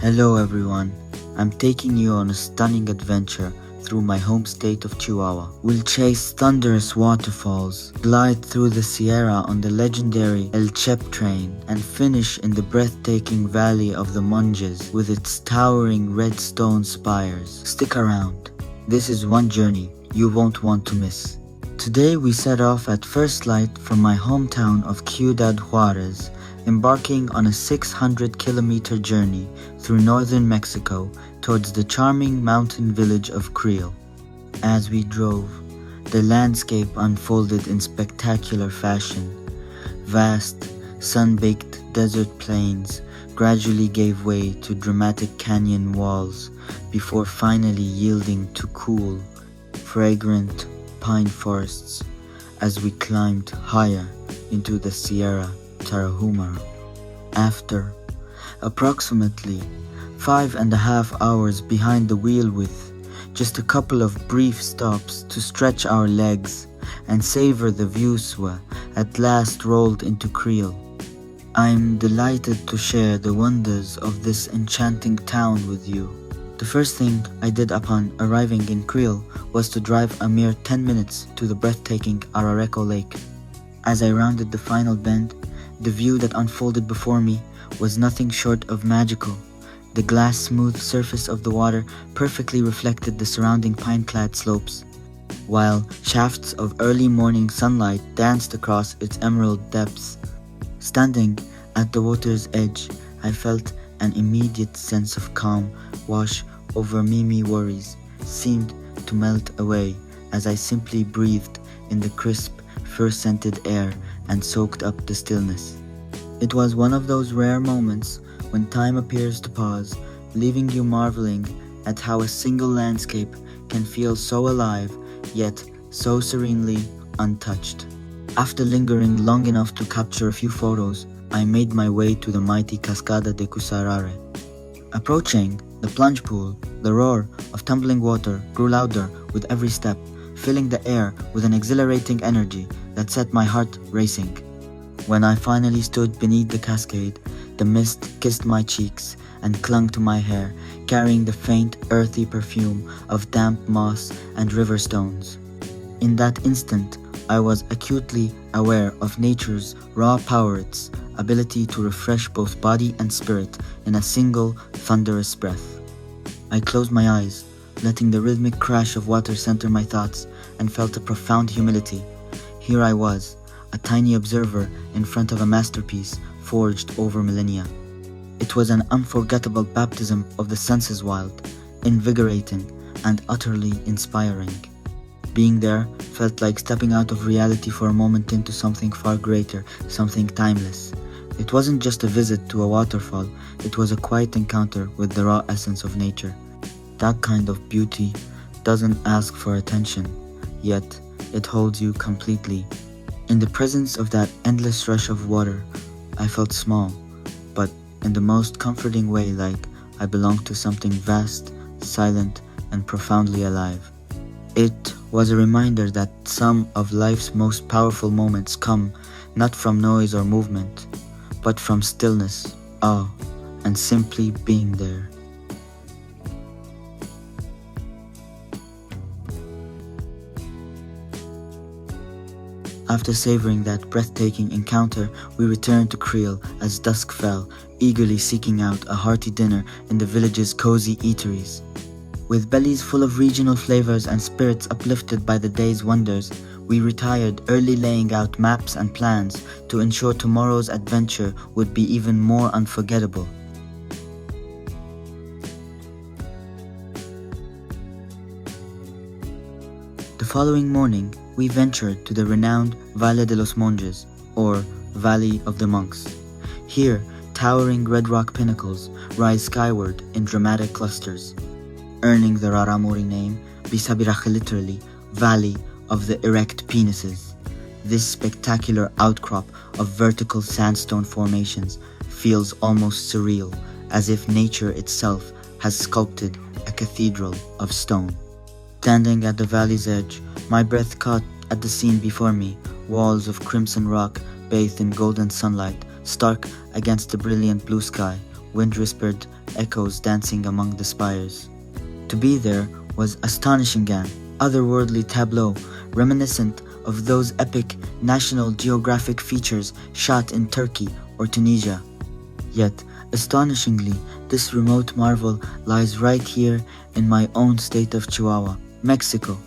Hello everyone, I'm taking you on a stunning adventure through my home state of Chihuahua. We'll chase thunderous waterfalls, glide through the Sierra on the legendary El Chepe train, and finish in the breathtaking valley of the Monges with its towering red stone spires. Stick around, this is one journey you won't want to miss. Today we set off at first light from my hometown of Ciudad Juarez, embarking on a 600-kilometer journey through northern Mexico towards the charming mountain village of Creel. As we drove, the landscape unfolded in spectacular fashion. Vast, sun-baked desert plains gradually gave way to dramatic canyon walls before finally yielding to cool, fragrant pine forests as we climbed higher into the Sierra Tarahumara. After approximately 5.5 hours behind the wheel with just a couple of brief stops to stretch our legs and savor the views, we at last rolled into Creel. I'm delighted to share the wonders of this enchanting town with you. The first thing I did upon arriving in Creel was to drive a mere 10 minutes to the breathtaking Arareco Lake. As I rounded the final bend, the view that unfolded before me was nothing short of magical. The glass-smooth surface of the water perfectly reflected the surrounding pine-clad slopes, while shafts of early morning sunlight danced across its emerald depths. Standing at the water's edge, I felt an immediate sense of calm wash over me. Worries seemed to melt away as I simply breathed in the crisp, fur-scented air and soaked up the stillness. It was one of those rare moments when time appears to pause, leaving you marveling at how a single landscape can feel so alive, yet so serenely untouched. After lingering long enough to capture a few photos, I made my way to the mighty Cascada de Cusarare. Approaching the plunge pool, the roar of tumbling water grew louder with every step, filling the air with an exhilarating energy that set my heart racing. When I finally stood beneath the cascade, the mist kissed my cheeks and clung to my hair, carrying the faint, earthy perfume of damp moss and river stones. In that instant, I was acutely aware of nature's raw power, its ability to refresh both body and spirit in a single, thunderous breath. I closed my eyes, letting the rhythmic crash of water center my thoughts, and felt a profound humility. Here I was, a tiny observer in front of a masterpiece forged over millennia. It was an unforgettable baptism of the senses, wild, invigorating, and utterly inspiring. Being there felt like stepping out of reality for a moment into something far greater, something timeless. It wasn't just a visit to a waterfall, it was a quiet encounter with the raw essence of nature. That kind of beauty doesn't ask for attention, yet it holds you completely. In the presence of that endless rush of water, I felt small, but in the most comforting way, like I belonged to something vast, silent, and profoundly alive. It was a reminder that some of life's most powerful moments come not from noise or movement, but from stillness, awe, and simply being there. After savoring that breathtaking encounter, we returned to Creel as dusk fell, eagerly seeking out a hearty dinner in the village's cozy eateries. With bellies full of regional flavors and spirits uplifted by the day's wonders, we retired early, laying out maps and plans to ensure tomorrow's adventure would be even more unforgettable. The following morning, we ventured to the renowned Valle de los Monjes, or Valley of the Monks. Here, towering red rock pinnacles rise skyward in dramatic clusters, earning the Raramuri name, Bisabirach, literally, Valley of the Erect Penises. This spectacular outcrop of vertical sandstone formations feels almost surreal, as if nature itself has sculpted a cathedral of stone. Standing at the valley's edge, my breath caught at the scene before me, walls of crimson rock bathed in golden sunlight, stark against the brilliant blue sky, wind-whispered echoes dancing among the spires. To be there was astonishing, an otherworldly tableau, reminiscent of those epic National Geographic features shot in Turkey or Tunisia. Yet, astonishingly, this remote marvel lies right here in my own state of Chihuahua, Mexico.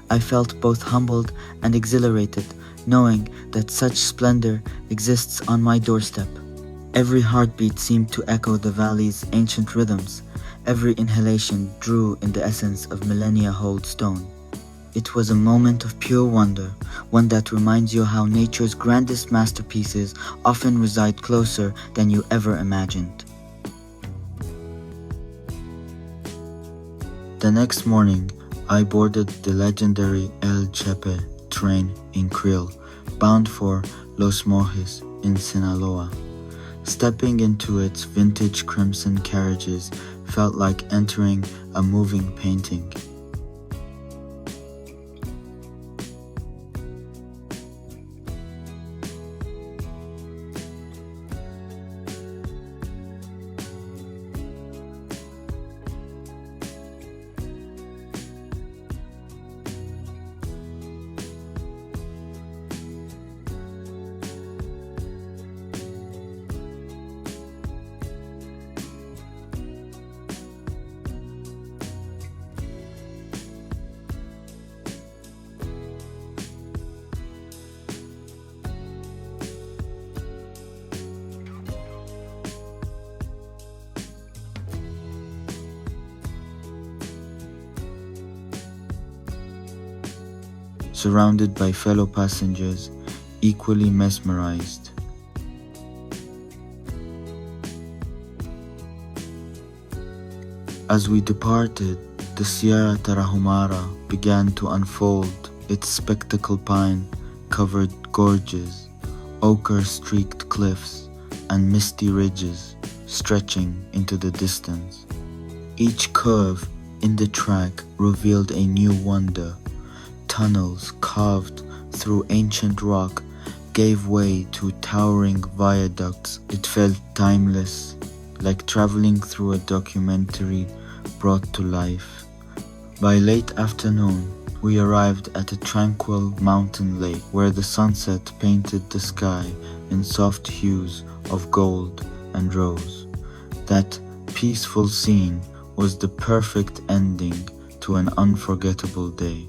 I felt both humbled and exhilarated, knowing that such splendor exists on my doorstep. Every heartbeat seemed to echo the valley's ancient rhythms. Every inhalation drew in the essence of millennia-old stone. It was a moment of pure wonder, one that reminds you how nature's grandest masterpieces often reside closer than you ever imagined. The next morning, I boarded the legendary El Chepe train in Creel, bound for Los Mojis in Sinaloa. Stepping into its vintage crimson carriages felt like entering a moving painting. Surrounded by fellow passengers, equally mesmerized. As we departed, the Sierra Tarahumara began to unfold its spectacle pine-covered gorges, ochre-streaked cliffs, and misty ridges stretching into the distance. Each curve in the track revealed a new wonder. Tunnels carved through ancient rock gave way to towering viaducts. It felt timeless, like traveling through a documentary brought to life. By late afternoon, we arrived at a tranquil mountain lake where the sunset painted the sky in soft hues of gold and rose. That peaceful scene was the perfect ending to an unforgettable day.